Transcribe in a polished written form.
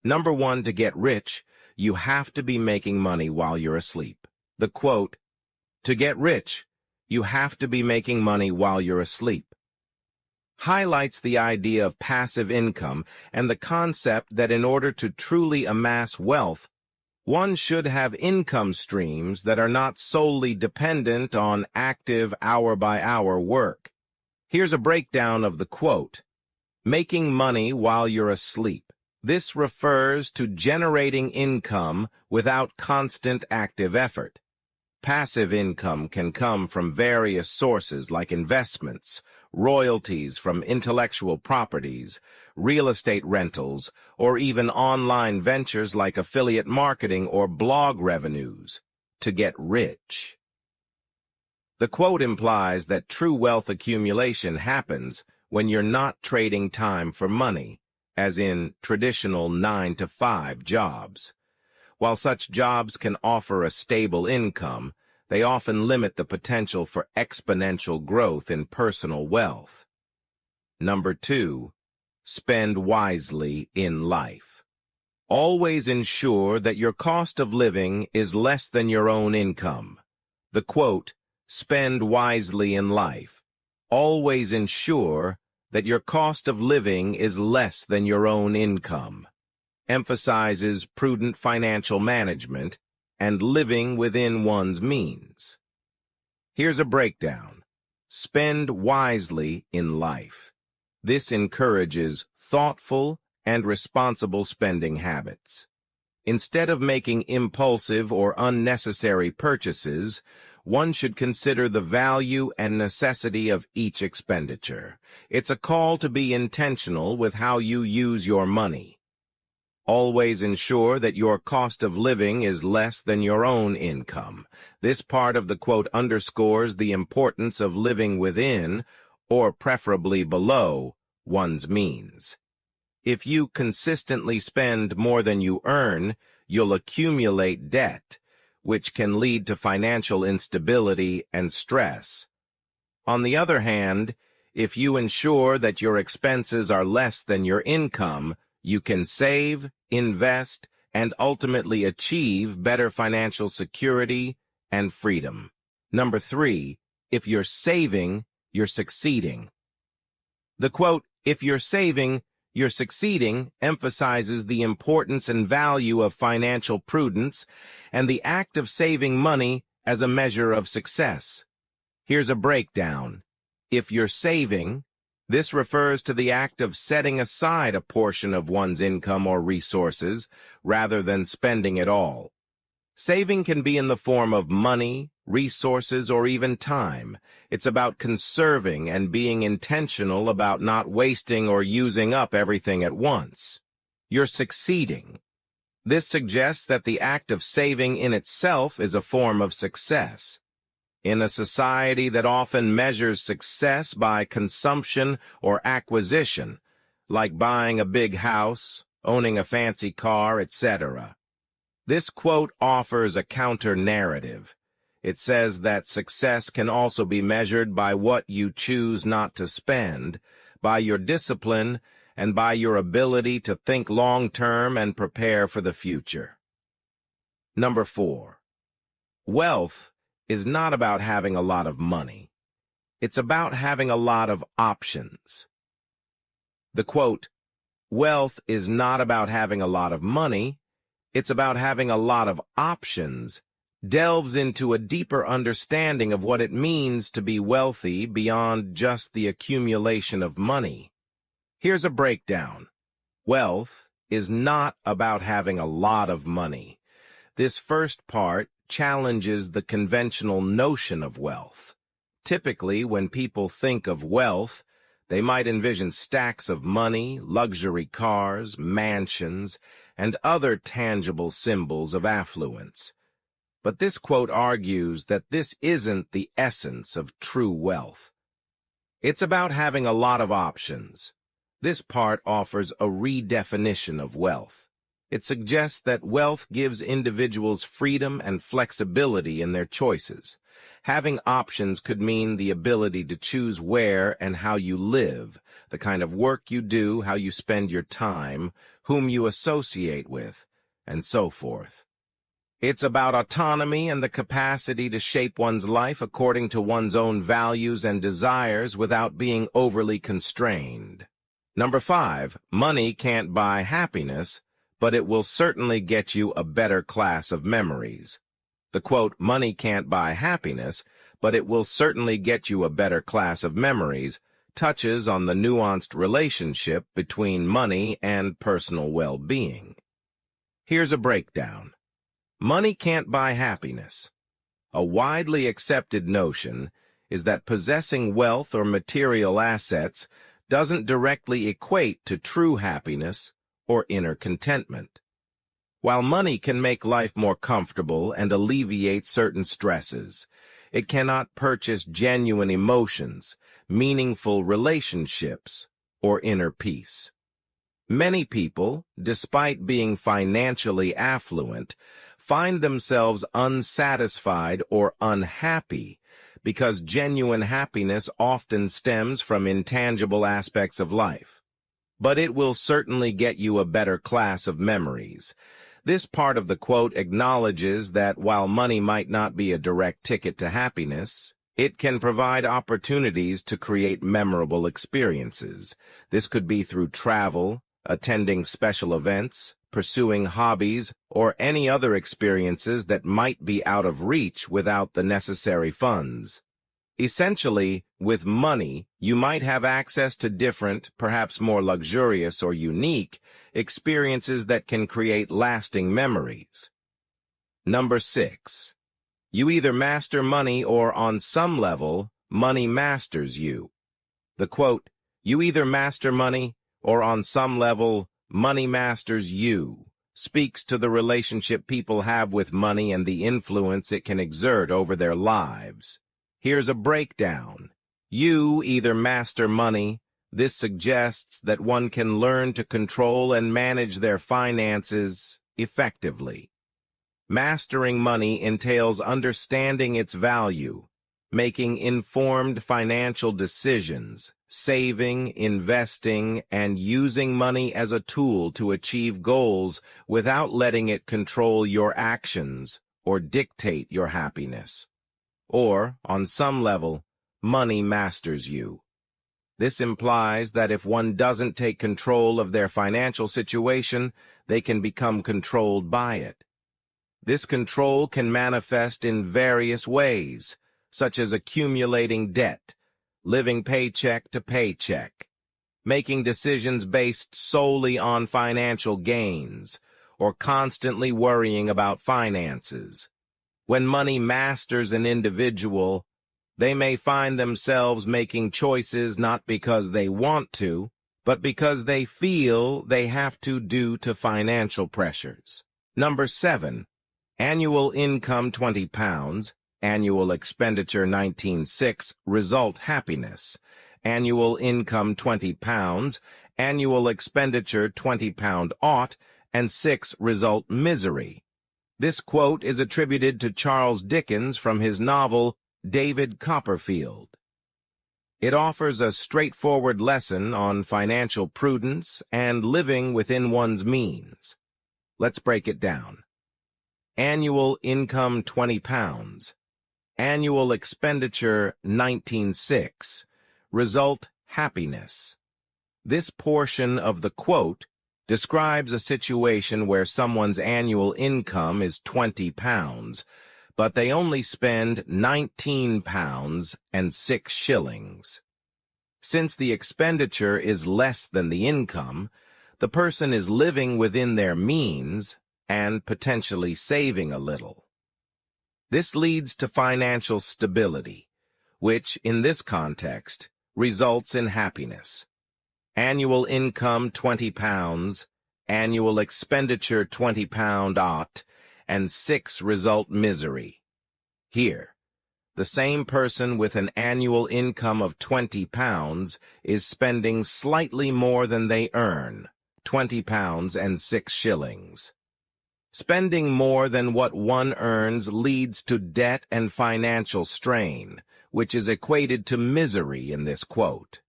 Number one, to get rich, you have to be making money while you're asleep. The quote, "To get rich, you have to be making money while you're asleep," highlights the idea of passive income and the concept that in order to truly amass wealth, one should have income streams that are not solely dependent on active hour-by-hour work. Here's a breakdown of the quote. Making money while you're asleep. This refers to generating income without constant active effort. Passive income can come from various sources like investments, royalties from intellectual properties, real estate rentals, or even online ventures like affiliate marketing or blog revenues. To get rich. The quote implies that true wealth accumulation happens when you're not trading time for money, as in traditional 9-to-5 jobs. While such jobs can offer a stable income, they often limit the potential for exponential growth in personal wealth. Number two, spend wisely in life. Always ensure that your cost of living is less than your own income. The quote, "Spend wisely in life." Always ensure that your cost of living is less than your own income, emphasizes prudent financial management and living within one's means. Here's a breakdown. Spend wisely in life. This encourages thoughtful and responsible spending habits. Instead of making impulsive or unnecessary purchases, one should consider the value and necessity of each expenditure. It's a call to be intentional with how you use your money. Always ensure that your cost of living is less than your own income. This part of the quote underscores the importance of living within, or preferably below, one's means. If you consistently spend more than you earn, you'll accumulate debt, which can lead to financial instability and stress. On the other hand, if you ensure that your expenses are less than your income, you can save, invest, and ultimately achieve better financial security and freedom. Number three, if you're saving, you're succeeding. The quote, "If you're saving, you're succeeding," emphasizes the importance and value of financial prudence and the act of saving money as a measure of success. Here's a breakdown. If you're saving, this refers to the act of setting aside a portion of one's income or resources rather than spending it all. Saving can be in the form of money, resources, or even time. It's about conserving and being intentional about not wasting or using up everything at once. You're succeeding. This suggests that the act of saving in itself is a form of success. In a society that often measures success by consumption or acquisition, like buying a big house, owning a fancy car, etc., this quote offers a counter-narrative. It says that success can also be measured by what you choose not to spend, by your discipline, and by your ability to think long-term and prepare for the future. Number four, wealth is not about having a lot of money. It's about having a lot of options. The quote, "Wealth is not about having a lot of money, it's about having a lot of options," delves into a deeper understanding of what it means to be wealthy beyond just the accumulation of money. Here's a breakdown. Wealth is not about having a lot of money. This first part challenges the conventional notion of wealth. Typically, when people think of wealth, they might envision stacks of money, luxury cars, mansions, and other tangible symbols of affluence. But this quote argues that this isn't the essence of true wealth. It's about having a lot of options. This part offers a redefinition of wealth. It suggests that wealth gives individuals freedom and flexibility in their choices. Having options could mean the ability to choose where and how you live, the kind of work you do, how you spend your time, whom you associate with, and so forth. It's about autonomy and the capacity to shape one's life according to one's own values and desires without being overly constrained. Number 5, money can't buy happiness, but it will certainly get you a better class of memories. The quote, "Money can't buy happiness, but it will certainly get you a better class of memories," touches on the nuanced relationship between money and personal well-being. Here's a breakdown. Money can't buy happiness. A widely accepted notion is that possessing wealth or material assets doesn't directly equate to true happiness or inner contentment. While money can make life more comfortable and alleviate certain stresses, it cannot purchase genuine emotions, meaningful relationships, or inner peace. Many people, despite being financially affluent, find themselves unsatisfied or unhappy because genuine happiness often stems from intangible aspects of life. But it will certainly get you a better class of memories. This part of the quote acknowledges that while money might not be a direct ticket to happiness, it can provide opportunities to create memorable experiences. This could be through travel, attending special events, pursuing hobbies, or any other experiences that might be out of reach without the necessary funds. Essentially, with money, you might have access to different, perhaps more luxurious or unique, experiences that can create lasting memories. Number 6. You either master money or, on some level, money masters you. The quote, "You either master money or, on some level, money masters you," speaks to the relationship people have with money and the influence it can exert over their lives. Here's a breakdown. You either master money. This suggests that one can learn to control and manage their finances effectively. Mastering money entails understanding its value, making informed financial decisions, saving, investing, and using money as a tool to achieve goals without letting it control your actions or dictate your happiness. Or, on some level, money masters you. This implies that if one doesn't take control of their financial situation, they can become controlled by it. This control can manifest in various ways, such as accumulating debt, living paycheck to paycheck, making decisions based solely on financial gains, or constantly worrying about finances. When money masters an individual, they may find themselves making choices not because they want to, but because they feel they have to due to financial pressures. Number 7. Annual income £20, annual expenditure 19.6, result happiness. Annual income £20, annual expenditure £20 ought, and 6 result misery. This quote is attributed to Charles Dickens from his novel David Copperfield. It offers a straightforward lesson on financial prudence and living within one's means. Let's break it down. Annual income £20, annual expenditure 19.6, result happiness. This portion of the quote describes a situation where someone's annual income is £20, but they only spend £19 and 6 shillings. Since the expenditure is less than the income, the person is living within their means and potentially saving a little. This leads to financial stability, which, in this context, results in happiness. Annual income £20, annual expenditure £20 ought, and 6 result misery. Here, the same person with an annual income of £20 is spending slightly more than they earn, £20 and 6 shillings. Spending more than what one earns leads to debt and financial strain, which is equated to misery in this quote.